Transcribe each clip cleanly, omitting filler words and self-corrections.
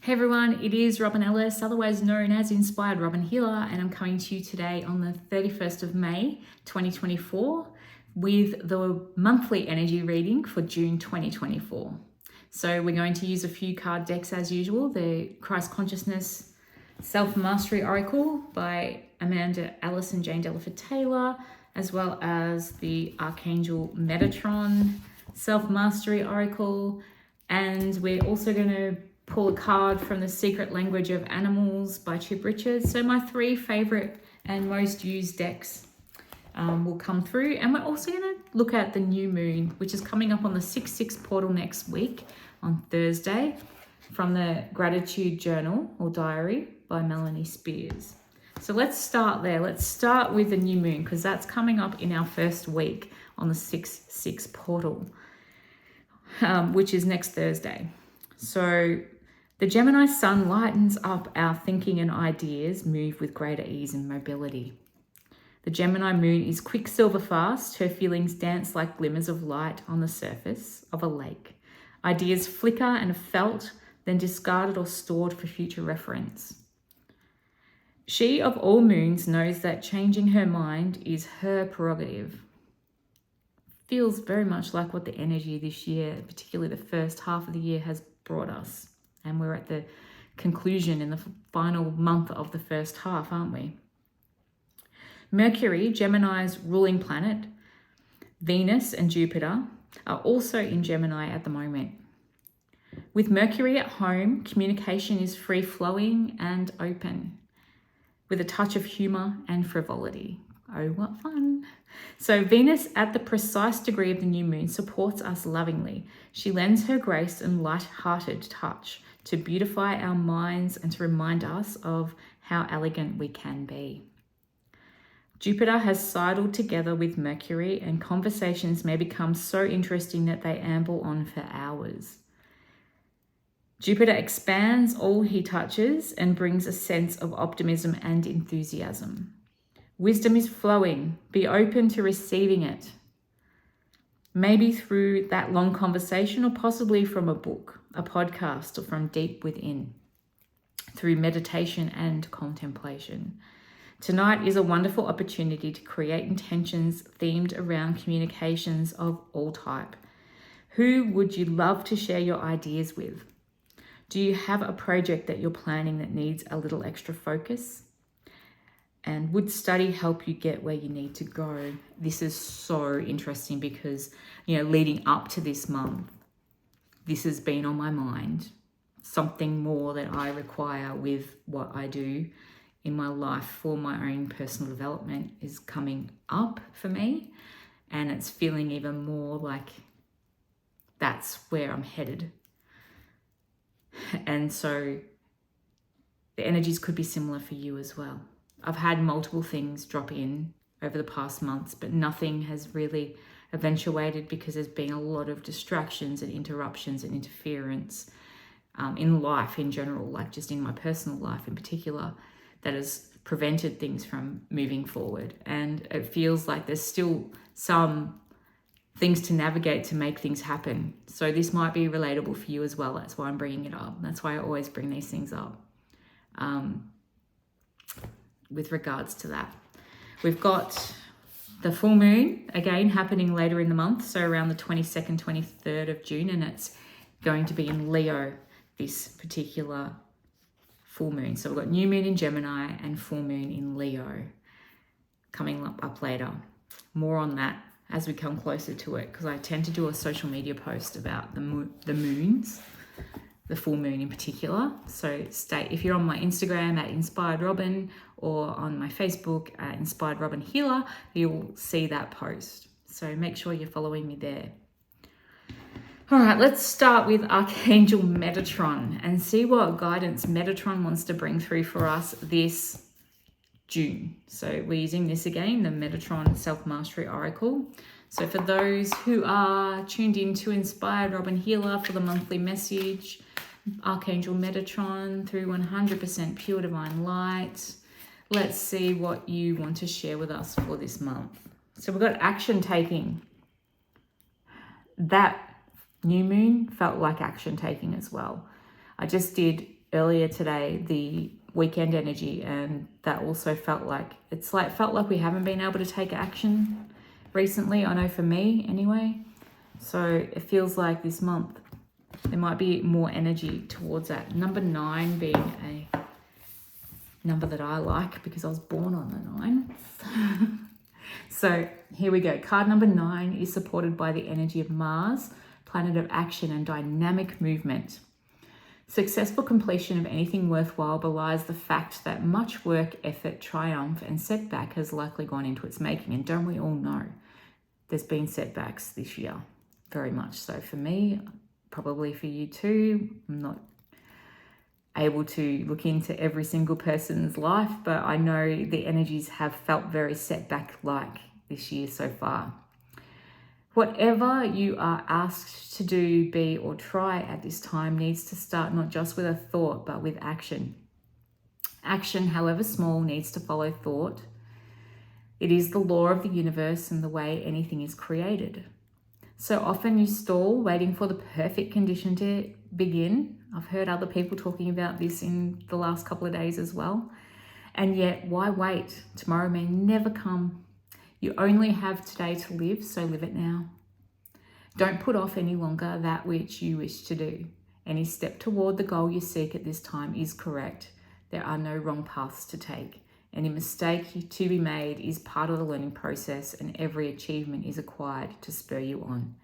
Hey everyone, it is Robin Ellis, otherwise known as Inspired Robin Healer, and I'm coming to you today on the 31st of May 2024 with the monthly energy reading for June 2024. So we're going to use a few card decks as usual, the Christ Consciousness Self-Mastery Oracle by Amanda Alice and Jane Delaford-Taylor, as well as the Archangel Metatron Self-Mastery Oracle, and we're also going to pull a card from the Secret Language of Animals by Chip Richards. So my three favorite and most used decks will come through. And we're also going to look at the new moon, which is coming up on the 6/6 portal next week on Thursday, from the Gratitude Journal or Diary by Melanie Spears. So let's start there. Let's start with the new moon, because that's coming up in our first week on the 6/6 portal, which is next Thursday. So the Gemini sun lightens up our thinking and ideas move with greater ease and mobility. The Gemini moon is quicksilver fast. Her feelings dance like glimmers of light on the surface of a lake. Ideas flicker and are felt, then discarded or stored for future reference. She of all moons knows that changing her mind is her prerogative. Feels very much like what the energy this year, particularly the first half of the year, has brought us. And we're at the conclusion in the final month of the first half, aren't we? Mercury, Gemini's ruling planet, Venus and Jupiter are also in Gemini at the moment. With Mercury at home, communication is free-flowing and open, with a touch of humour and frivolity. Oh, what fun. So Venus, at the precise degree of the new moon, supports us lovingly. She lends her grace and light-hearted touch to beautify our minds and to remind us of how elegant we can be. Jupiter has sidled together with Mercury, and conversations may become so interesting that they amble on for hours. Jupiter expands all he touches and brings a sense of optimism and enthusiasm. Wisdom is flowing. Be open to receiving it. Maybe through that long conversation, or possibly from a book, a podcast, or from deep within, through meditation and contemplation. Tonight is a wonderful opportunity to create intentions themed around communications of all type. Who would you love to share your ideas with? Do you have a project that you're planning that needs a little extra focus? And would study help you get where you need to go? This is so interesting because, leading up to this month, this has been on my mind. Something more that I require with what I do in my life for my own personal development is coming up for me. And it's feeling even more like that's where I'm headed. And so the energies could be similar for you as well. I've had multiple things drop in over the past months, but nothing has really eventuated because there's been a lot of distractions and interruptions and interference in life in general, like just in my personal life in particular, that has prevented things from moving forward. And it feels like there's still some things to navigate to make things happen. So this might be relatable for you as well. That's why I'm bringing it up. That's why I always bring these things up. With regards to that, we've got the full moon again happening later in the month, so around the 22nd, 23rd of June, and it's going to be in Leo, this particular full moon. So we've got new moon in Gemini and full moon in Leo coming up later. More on that as we come closer to it, because I tend to do a social media post about the moons, the full moon in particular. So if you're on my Instagram at Inspired Robin, or on my Facebook at Inspired Robin Healer, you'll see that post. So make sure you're following me there. All right, let's start with Archangel Metatron and see what guidance Metatron wants to bring through for us this June. So we're using this again, the Metatron Self-Mastery Oracle. So for those who are tuned in to Inspired Robin Healer for the monthly message, Archangel Metatron through 100% pure divine light. Let's see what you want to share with us for this month. So we've got action taking. That new moon felt like action taking as well. I just did earlier today the weekend energy, and that also felt like we haven't been able to take action recently. I know for me anyway. So it feels like this month there might be more energy towards that. Number 9 being a number that I like because I was born on the 9th. So here we go. Card number 9 is supported by the energy of Mars, planet of action and dynamic movement. Successful completion of anything worthwhile belies the fact that much work, effort, triumph, and setback has likely gone into its making. And don't we all know there's been setbacks this year? Very much so for me, probably for you too. I'm not able to look into every single person's life, but I know the energies have felt very setback-like this year so far. Whatever you are asked to do, be, or try at this time needs to start not just with a thought, but with action. Action, however small, needs to follow thought. It is the law of the universe and the way anything is created. So often you stall, waiting for the perfect condition to begin. I've heard other people talking about this in the last couple of days as well. And yet, why wait? Tomorrow may never come. You only have today to live, so live it now. Don't put off any longer that which you wish to do. Any step toward the goal you seek at this time is correct. There are no wrong paths to take. Any mistake to be made is part of the learning process, and every achievement is acquired to spur you on.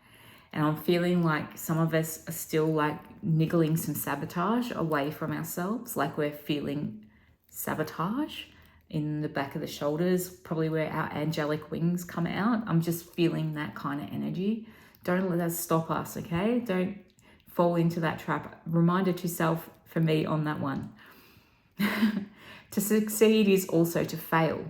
And I'm feeling like some of us are still like niggling some sabotage away from ourselves, like we're feeling sabotage in the back of the shoulders, probably where our angelic wings come out. I'm just feeling that kind of energy. Don't let that stop us, okay? Don't fall into that trap. Reminder to self for me on that one. To succeed is also to fail.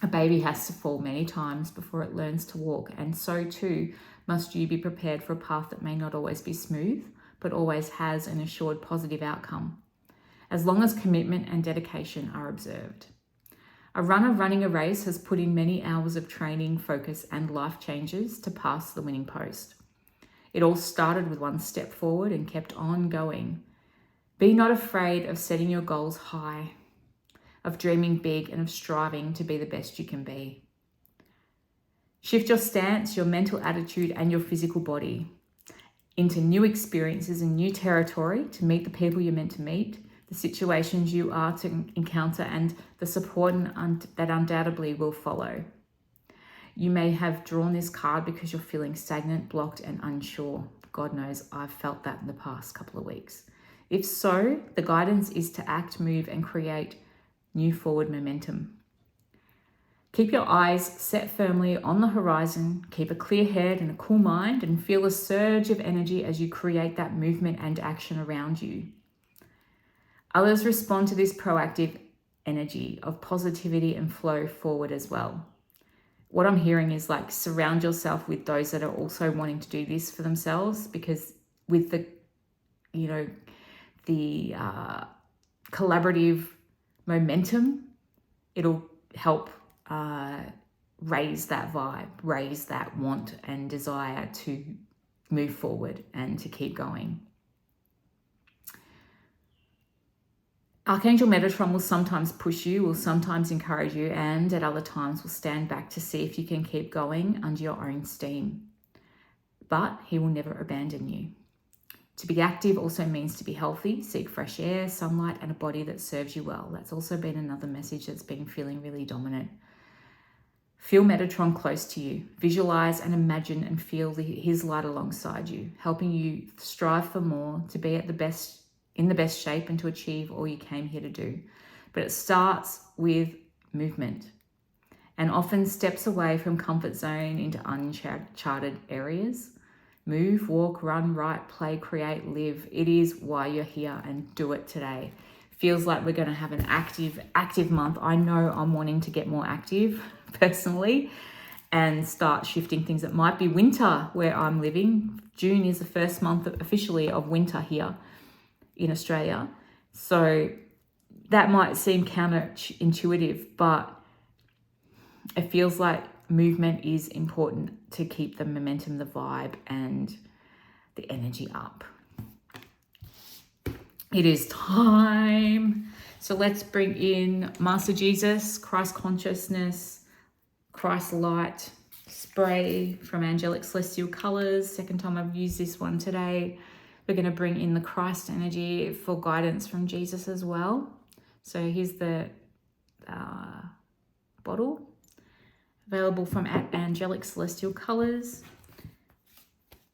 A baby has to fall many times before it learns to walk, and so too must you be prepared for a path that may not always be smooth, but always has an assured positive outcome, as long as commitment and dedication are observed. A runner running a race has put in many hours of training, focus, and life changes to pass the winning post. It all started with one step forward and kept on going. Be not afraid of setting your goals high, of dreaming big, and of striving to be the best you can be. Shift your stance, your mental attitude, and your physical body into new experiences and new territory to meet the people you're meant to meet, the situations you are to encounter, and the support that undoubtedly will follow. You may have drawn this card because you're feeling stagnant, blocked, and unsure. God knows I've felt that in the past couple of weeks. If so, the guidance is to act, move, and create new forward momentum. Keep your eyes set firmly on the horizon, keep a clear head and a cool mind, and feel a surge of energy as you create that movement and action around you. Others respond to this proactive energy of positivity and flow forward as well. What I'm hearing is like surround yourself with those that are also wanting to do this for themselves, because with the, the collaborative momentum, it'll help raise that vibe, raise that want and desire to move forward and to keep going. Archangel Metatron will sometimes push you, will sometimes encourage you, and at other times will stand back to see if you can keep going under your own steam. But he will never abandon you. To be active also means to be healthy, seek fresh air, sunlight, and a body that serves you well. That's also been another message that's been feeling really dominant. Feel Metatron close to you. Visualize and imagine and feel his light alongside you, helping you strive for more, to be at in the best shape, and to achieve all you came here to do. But it starts with movement and often steps away from comfort zone into uncharted areas. Move, walk, run, write, play, create, live. It is why you're here, and do it today. Feels like we're going to have an active month. I know I'm wanting to get more active personally and start shifting things. It might be winter where I'm living. June is the first month officially of winter here in Australia. So that might seem counterintuitive, but it feels like movement is important to keep the momentum, the vibe, and the energy up. It is time. So let's bring in Master Jesus, Christ consciousness, Christ light, spray from Angelic Celestial Colors. Second time I've used this one today. We're going to bring in the Christ energy for guidance from Jesus as well. So here's the bottle, available from Angelic Celestial Colors.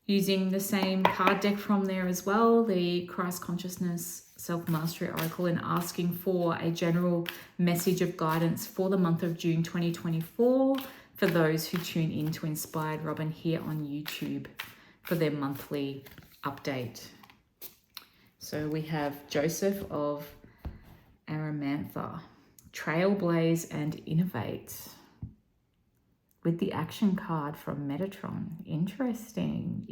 Using the same card deck from there as well, the Christ Consciousness Self-Mastery Oracle, and asking for a general message of guidance for the month of June 2024 for those who tune in to Inspired Robin here on YouTube for their monthly update. So we have Joseph of Arimanthea, Trailblaze and Innovate, with the action card from Metatron. Interesting.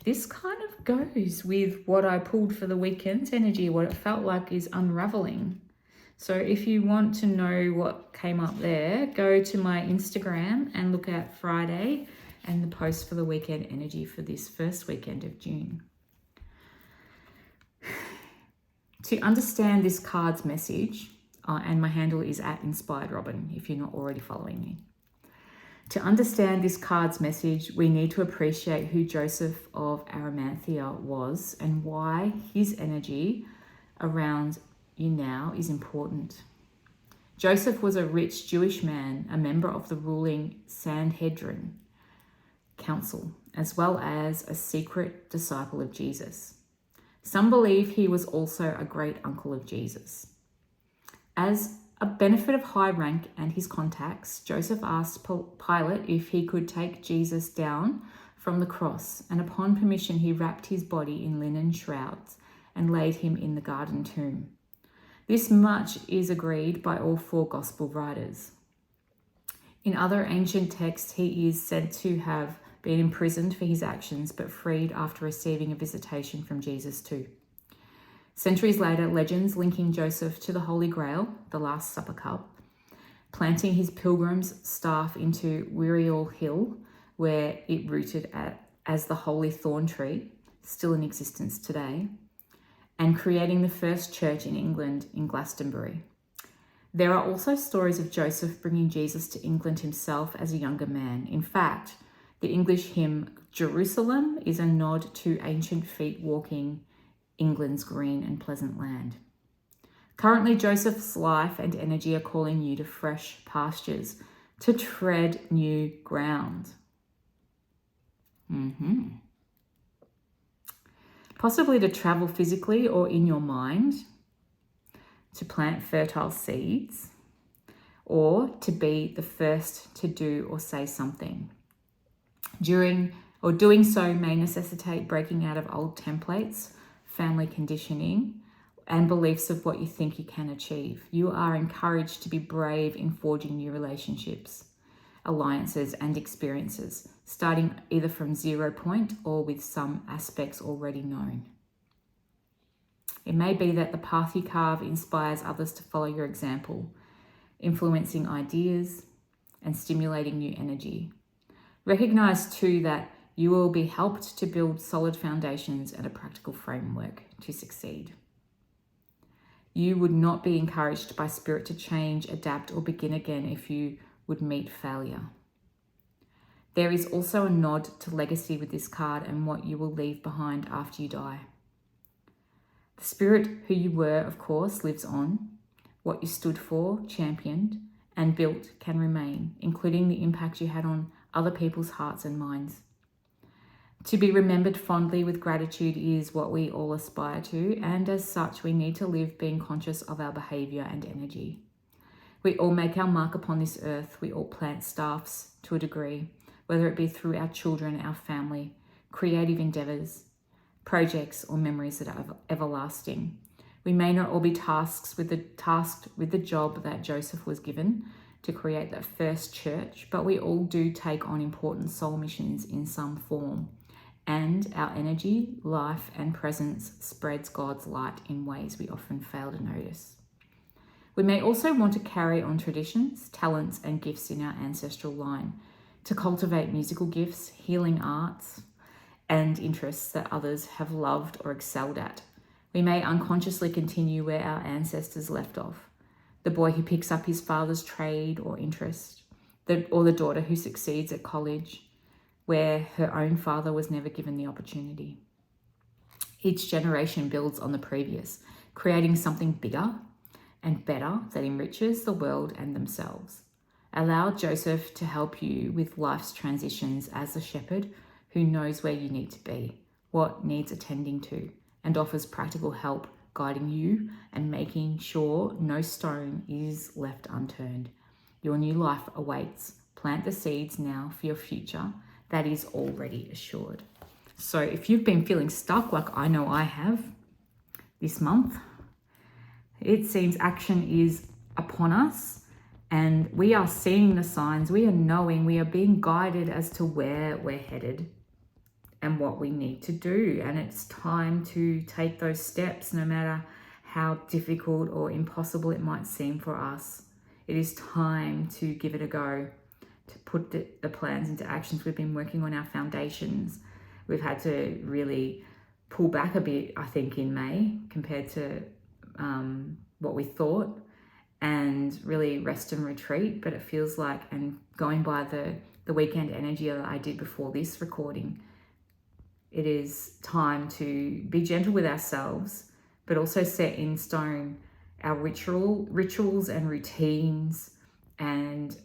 This kind of goes with what I pulled for the weekend's energy, what it felt like is unraveling. So if you want to know what came up there, go to my Instagram and look at Friday and the post for the weekend energy for this first weekend of June. To understand this card's message, and my handle is @InspiredRobin if you're not already following me. To understand this card's message, we need to appreciate who Joseph of Arimanthea was and why his energy around you now is important. Joseph was a rich Jewish man, a member of the ruling Sanhedrin Council, as well as a secret disciple of Jesus. Some believe he was also a great uncle of Jesus. As a benefit of high rank and his contacts, Joseph asked Pilate if he could take Jesus down from the cross, and upon permission he wrapped his body in linen shrouds and laid him in the garden tomb. This much is agreed by all four gospel writers. In other ancient texts, he is said to have been imprisoned for his actions, but freed after receiving a visitation from Jesus too. Centuries later, legends linking Joseph to the Holy Grail, the Last Supper cup, planting his pilgrim's staff into Wirial Hill, where it rooted as the Holy Thorn Tree, still in existence today, and creating the first church in England in Glastonbury. There are also stories of Joseph bringing Jesus to England himself as a younger man. In fact, the English hymn Jerusalem is a nod to ancient feet walking England's green and pleasant land. Currently, Joseph's life and energy are calling you to fresh pastures, to tread new ground. Possibly to travel physically or in your mind, to plant fertile seeds, or to be the first to do or say something. Doing so may necessitate breaking out of old templates, family conditioning, and beliefs of what you think you can achieve. You are encouraged to be brave in forging new relationships, alliances, and experiences, starting either from 0 point or with some aspects already known. It may be that the path you carve inspires others to follow your example, influencing ideas and stimulating new energy. Recognize too that you will be helped to build solid foundations and a practical framework to succeed. You would not be encouraged by spirit to change, adapt, or begin again if you would meet failure. There is also a nod to legacy with this card and what you will leave behind after you die. The spirit who you were, of course, lives on. What you stood for, championed, and built can remain, including the impact you had on other people's hearts and minds. To be remembered fondly with gratitude is what we all aspire to, and as such, we need to live being conscious of our behaviour and energy. We all make our mark upon this earth. We all plant staffs to a degree, whether it be through our children, our family, creative endeavours, projects, or memories that are everlasting. We may not all be tasked with the job that Joseph was given to create that first church, but we all do take on important soul missions in some form. And our energy, life, and presence spreads God's light in ways we often fail to notice. We may also want to carry on traditions, talents, and gifts in our ancestral line, to cultivate musical gifts, healing arts, and interests that others have loved or excelled at, We may unconsciously continue where our ancestors left off. The boy who picks up his father's trade or interest, or the daughter who succeeds at college, where her own father was never given the opportunity. Each generation builds on the previous, creating something bigger and better that enriches the world and themselves. Allow Joseph to help you with life's transitions as the shepherd who knows where you need to be, what needs attending to, and offers practical help guiding you and making sure no stone is left unturned. Your new life awaits. Plant the seeds now for your future that is already assured. So if you've been feeling stuck like I know I have this month, it seems action is upon us and we are seeing the signs, we are knowing, we are being guided as to where we're headed and what we need to do. And it's time to take those steps, no matter how difficult or impossible it might seem for us. It is time to give it a go, to put the plans into actions. We've been working on our foundations. We've had to really pull back a bit, I think, in May compared to what we thought, and really rest and retreat. But it feels like, and going by the weekend energy that I did before this recording, it is time to be gentle with ourselves, but also set in stone our rituals and routines and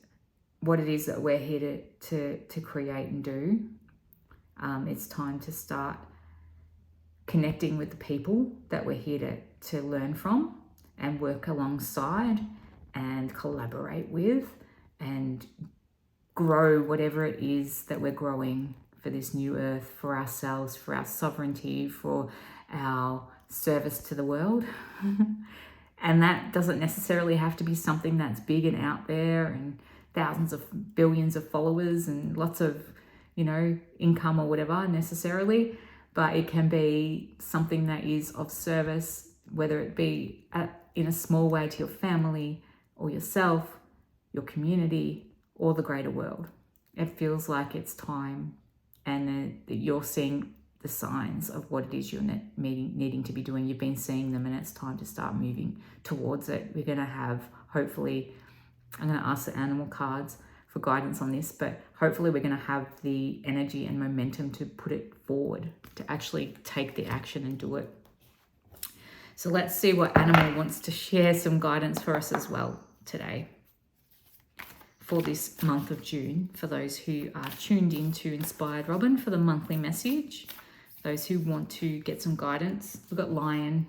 what it is that we're here to create and do. It's time to start connecting with the people that we're here to learn from and work alongside and collaborate with and grow whatever it is that we're growing for this new earth, for ourselves, for our sovereignty, for our service to the world. And that doesn't necessarily have to be something that's big and out there and thousands of billions of followers and lots of, income or whatever necessarily, but it can be something that is of service, whether it be in a small way to your family or yourself, your community, or the greater world. It feels like it's time, and that you're seeing the signs of what it is you're needing to be doing. You've been seeing them, and it's time to start moving towards it. We're going to have, hopefully, I'm going to ask the animal cards for guidance on this, but hopefully we're going to have the energy and momentum to put it forward, to actually take the action and do it. So let's see what animal wants to share some guidance for us as well today for this month of June, for those who are tuned in to Inspired Robin for the monthly message, those who want to get some guidance. We've got Lion,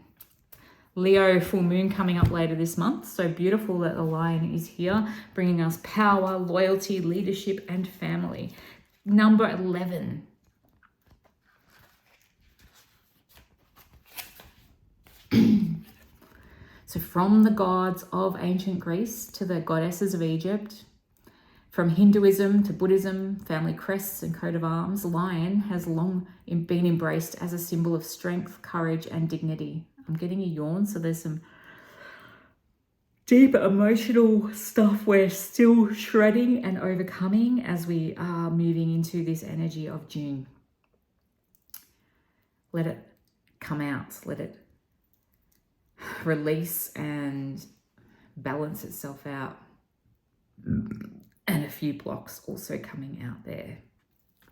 Leo full moon coming up later this month. So beautiful that the Lion is here, bringing us power, loyalty, leadership, and family. Number 11. So from the gods of ancient Greece to the goddesses of Egypt, from Hinduism to Buddhism, family crests and coat of arms, lion has long been embraced as a symbol of strength, courage, and dignity. I'm getting a yawn, so there's some deep emotional stuff we're still shredding and overcoming as we are moving into this energy of June. Let it come out, let it release and balance itself out. And a few blocks also coming out there,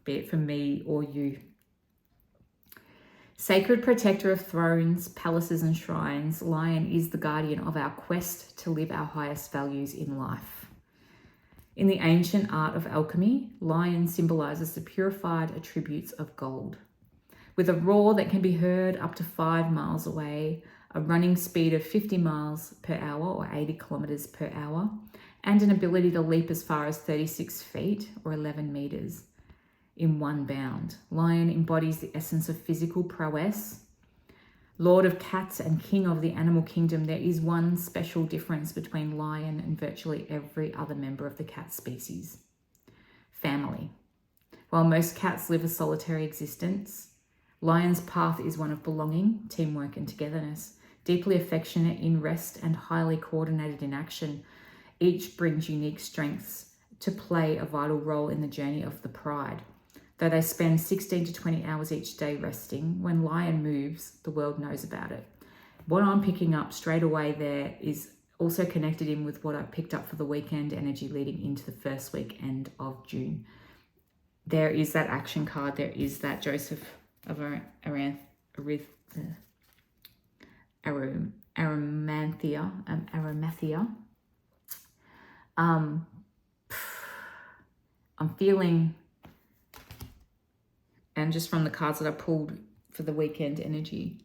be it for me or you. Sacred protector of thrones, palaces and shrines, Lion is the guardian of our quest to live our highest values in life. In the ancient art of alchemy, Lion symbolizes the purified attributes of gold. With a roar that can be heard up to 5 miles away, a running speed of 50 miles per hour or 80 kilometers per hour, and an ability to leap as far as 36 feet or 11 meters in one bound. Lion embodies the essence of physical prowess. Lord of cats and king of the animal kingdom, there is one special difference between lion and virtually every other member of the cat species: family. While most cats live a solitary existence, Lion's path is one of belonging, teamwork, and togetherness. Deeply affectionate in rest and highly coordinated in action, each brings unique strengths to play a vital role in the journey of the pride. Though they spend 16 to 20 hours each day resting, when Lion moves, the world knows about it. What I'm picking up straight away there is also connected in with what I picked up for the weekend energy leading into the first weekend of June. There is that action card. There is that Joseph of Arimanthea. I'm feeling, and just from the cards that I pulled for the weekend energy,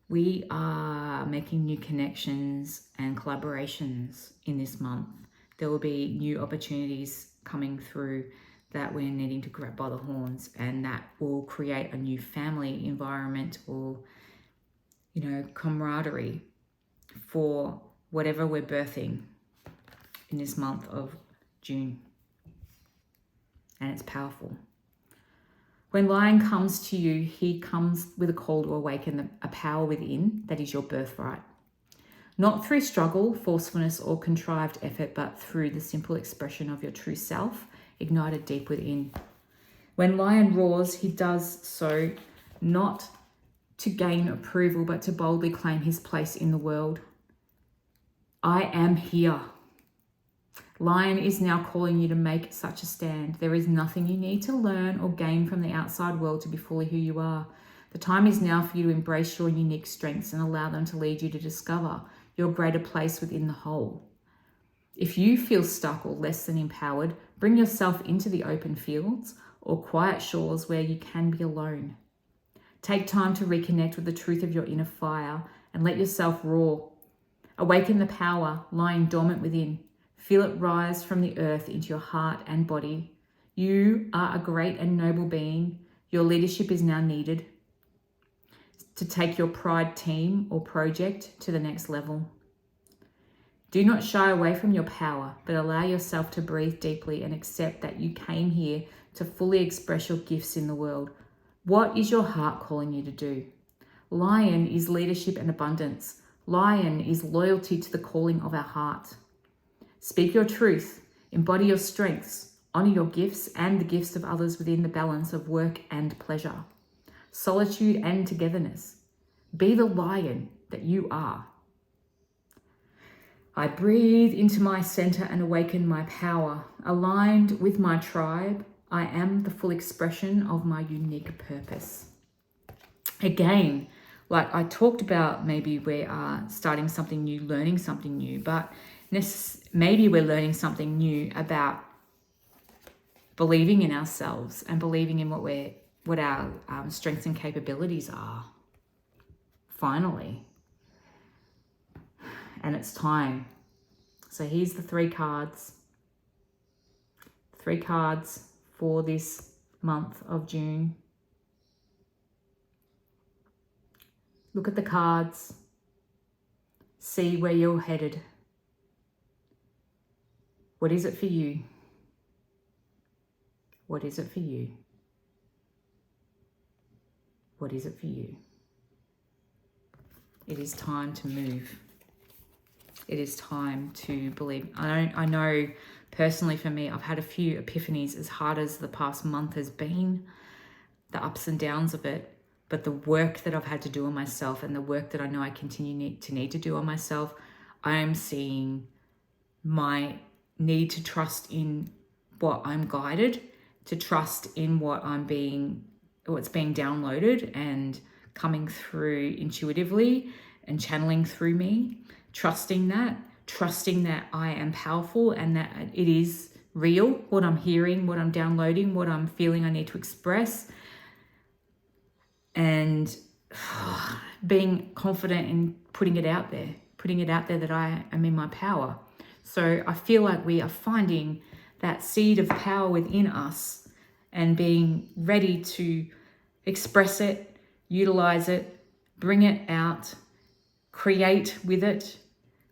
we are making new connections and collaborations in this month. There will be new opportunities coming through that we're needing to grab by the horns, and that will create a new family environment or, camaraderie for whatever we're birthing in this month of June. And it's powerful. When Lion comes to you, he comes with a call to awaken a power within that is your birthright. Not through struggle, forcefulness, or contrived effort, but through the simple expression of your true self, ignited deep within. When Lion roars, he does so not to gain approval, but to boldly claim his place in the world. I am here. Lion is now calling you to make such a stand. There is nothing you need to learn or gain from the outside world to be fully who you are. The time is now for you to embrace your unique strengths and allow them to lead you to discover your greater place within the whole. If you feel stuck or less than empowered, bring yourself into the open fields or quiet shores where you can be alone. Take time to reconnect with the truth of your inner fire and let yourself roar. Awaken the power lying dormant within. Feel it rise from the earth into your heart and body. You are a great and noble being. Your leadership is now needed to take your pride team or project to the next level. Do not shy away from your power, but allow yourself to breathe deeply and accept that you came here to fully express your gifts in the world. What is your heart calling you to do? Lion is leadership and abundance. Lion is loyalty to the calling of our heart. Speak your truth, embody your strengths, honor your gifts and the gifts of others within the balance of work and pleasure, solitude and togetherness. Be the lion that you are. I breathe into my center and awaken my power. Aligned with my tribe, I am the full expression of my unique purpose. Again, like I talked about, maybe we are starting something new, learning something new, but maybe we're learning something new about believing in ourselves and believing in what our strengths and capabilities are. Finally. And it's time. So here's the 3 cards. 3 cards for this month of June. Look at the cards. See where you're headed. What is it for you? What is it for you? What is it for you? It is time to move. It is time to believe. I know personally for me, I've had a few epiphanies, as hard as the past month has been, the ups and downs of it, but the work that I've had to do on myself and the work that I know I continue to need to do on myself, I am seeing my need to trust in what I'm guided, to trust in what's being downloaded and coming through intuitively and channeling through me, trusting that I am powerful and that it is real, what I'm hearing, what I'm downloading, what I'm feeling I need to express, and being confident in putting it out there that I am in my power. So I feel like we are finding that seed of power within us and being ready to express it, utilize it, bring it out, create with it,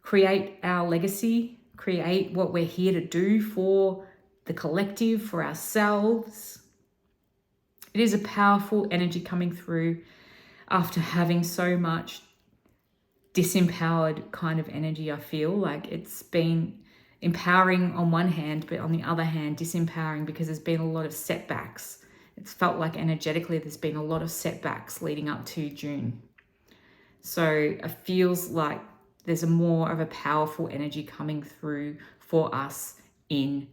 create our legacy, create what we're here to do for the collective, for ourselves. It is a powerful energy coming through after having so much disempowered kind of energy. I feel like it's been empowering on one hand, but on the other hand, disempowering because there's been a lot of setbacks. It's felt like energetically there's been a lot of setbacks leading up to June. So it feels like there's a more of a powerful energy coming through for us in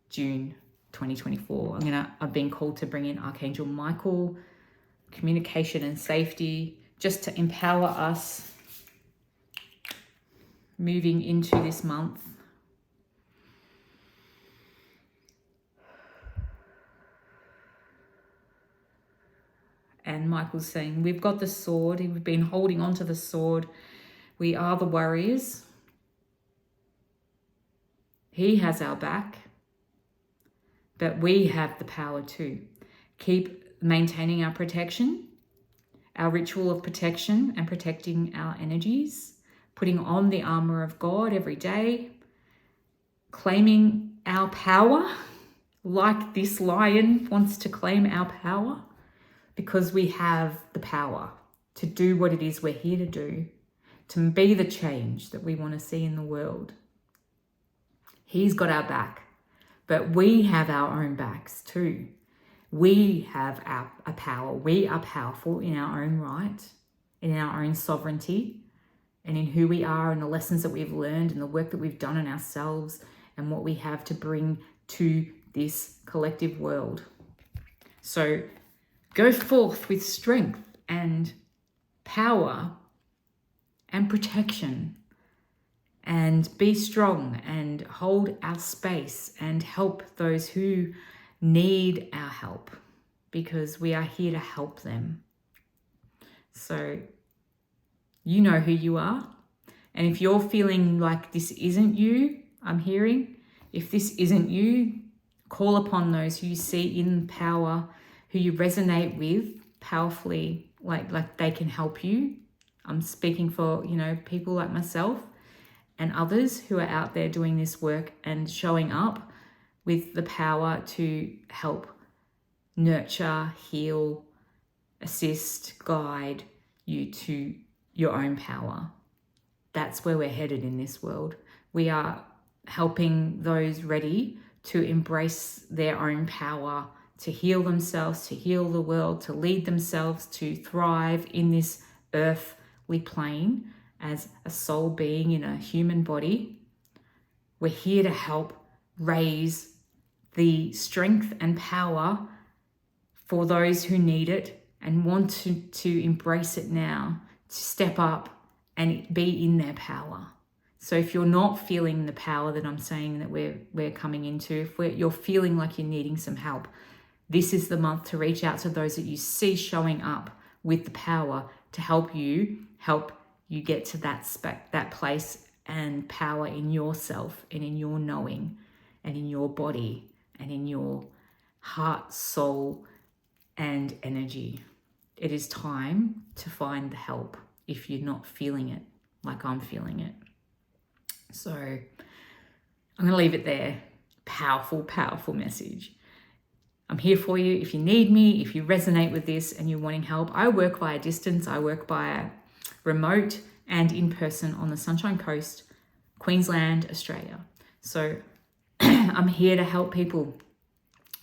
June 2024. I've been called to bring in Archangel Michael, communication and safety, just to empower us moving into this month. And Michael's saying, we've got the sword. We've been holding on to the sword. We are the warriors. He has our back. But we have the power to keep maintaining our protection, our ritual of protection and protecting our energies, putting on the armor of God every day, claiming our power like this lion wants to claim our power, because we have the power to do what it is we're here to do, to be the change that we want to see in the world. He's got our back, but we have our own backs too. We have a power. We are powerful in our own right, in our own sovereignty, and in who we are and the lessons that we've learned and the work that we've done on ourselves and what we have to bring to this collective world. So go forth with strength and power and protection, and be strong and hold our space and help those who need our help, because we are here to help them. So you know who you are. And if you're feeling like this isn't you, I'm hearing, if this isn't you, call upon those who you see in power, who you resonate with powerfully, like they can help you. I'm speaking for, people like myself and others who are out there doing this work and showing up with the power to help nurture, heal, assist, guide you to your own power. That's where we're headed in this world. We are helping those ready to embrace their own power, to heal themselves, to heal the world, to lead themselves, to thrive in this earthly plane as a soul being in a human body. We're here to help raise the strength and power for those who need it and want to embrace it now, to step up and be in their power. So if you're not feeling the power that I'm saying that we're coming into, if you're feeling like you're needing some help, this is the month to reach out to those that you see showing up with the power to help you get to that place and power in yourself and in your knowing and in your body and in your heart, soul, and energy. It is time to find the help if you're not feeling it like I'm feeling it. So I'm going to leave it there. Powerful, powerful message. I'm here for you if you need me, if you resonate with this and you're wanting help. I work via distance. I work via remote and in person on the Sunshine Coast, Queensland, Australia. So I'm here to help people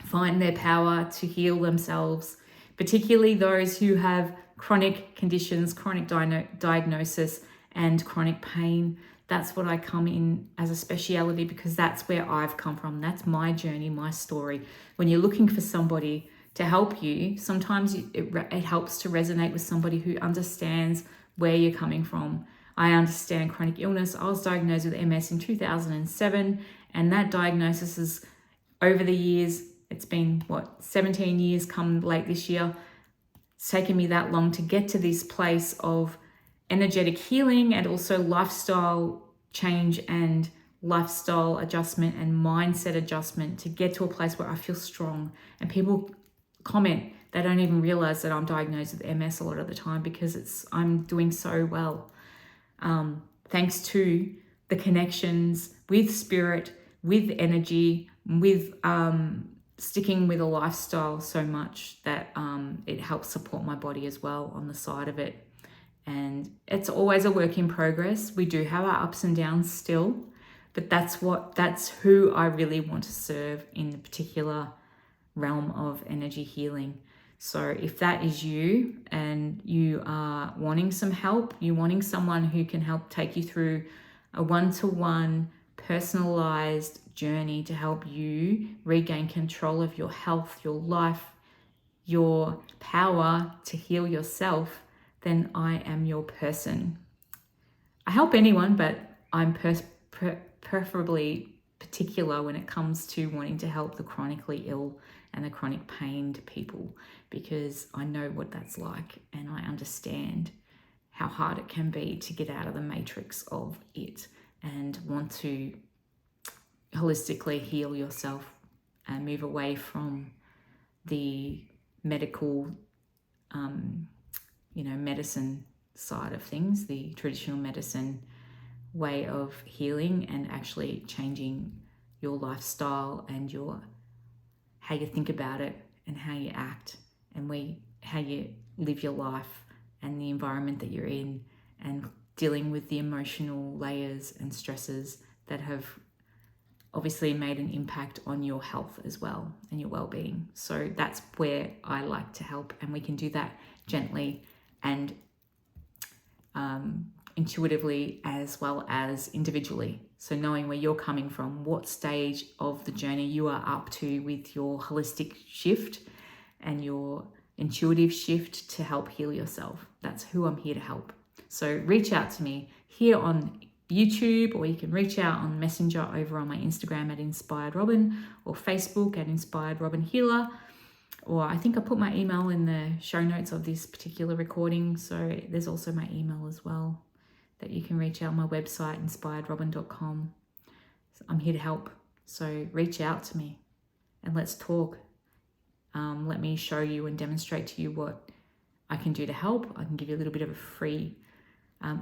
find their power to heal themselves, particularly those who have chronic conditions, chronic diagnosis, and chronic pain. That's what I come in as a speciality, because that's where I've come from. That's my journey, my story. When you're looking for somebody to help you, sometimes it helps to resonate with somebody who understands where you're coming from. I understand chronic illness. I was diagnosed with MS in 2007, and that diagnosis is over the years, it's been 17 years come late this year. It's taken me that long to get to this place of energetic healing and also lifestyle change and lifestyle adjustment and mindset adjustment to get to a place where I feel strong. And people comment, they don't even realize that I'm diagnosed with MS a lot of the time, because I'm doing so well. Thanks to the connections with spirit, with energy, with sticking with a lifestyle so much that it helps support my body as well on the side of it. And it's always a work in progress. We do have our ups and downs still, but that's who I really want to serve in the particular realm of energy healing. So if that is you and you are wanting some help, you're wanting someone who can help take you through a one-to-one personalized journey to help you regain control of your health, your life, your power to heal yourself, then I am your person. I help anyone, but I'm preferably particular when it comes to wanting to help the chronically ill and the chronic pained people, because I know what that's like and I understand how hard it can be to get out of the matrix of it and want to holistically heal yourself and move away from the medical, medicine side of things, the traditional medicine way of healing, and actually changing your lifestyle and how you think about it and how you act and how you live your life and the environment that you're in, and dealing with the emotional layers and stresses that have obviously made an impact on your health as well and your well-being. So that's where I like to help, and we can do that gently and intuitively as well as individually. So knowing where you're coming from, what stage of the journey you are up to with your holistic shift and your intuitive shift to help heal yourself. That's who I'm here to help. So reach out to me here on YouTube, or you can reach out on Messenger over on my Instagram at Inspired Robin, or Facebook at Inspired Robin Healer. Or I think I put my email in the show notes of this particular recording. So there's also my email as well that you can reach out on my website, inspiredrobin.com. So I'm here to help. So reach out to me and let's talk. Let me show you and demonstrate to you what I can do to help. I can give you a little bit of a free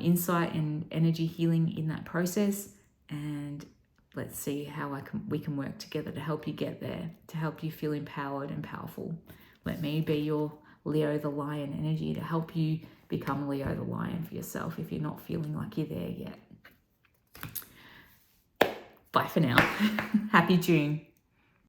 insight and energy healing in that process. And let's see how we can work together to help you get there, to help you feel empowered and powerful. Let me be your Leo the Lion energy to help you become Leo the Lion for yourself if you're not feeling like you're there yet. Bye for now. Happy June.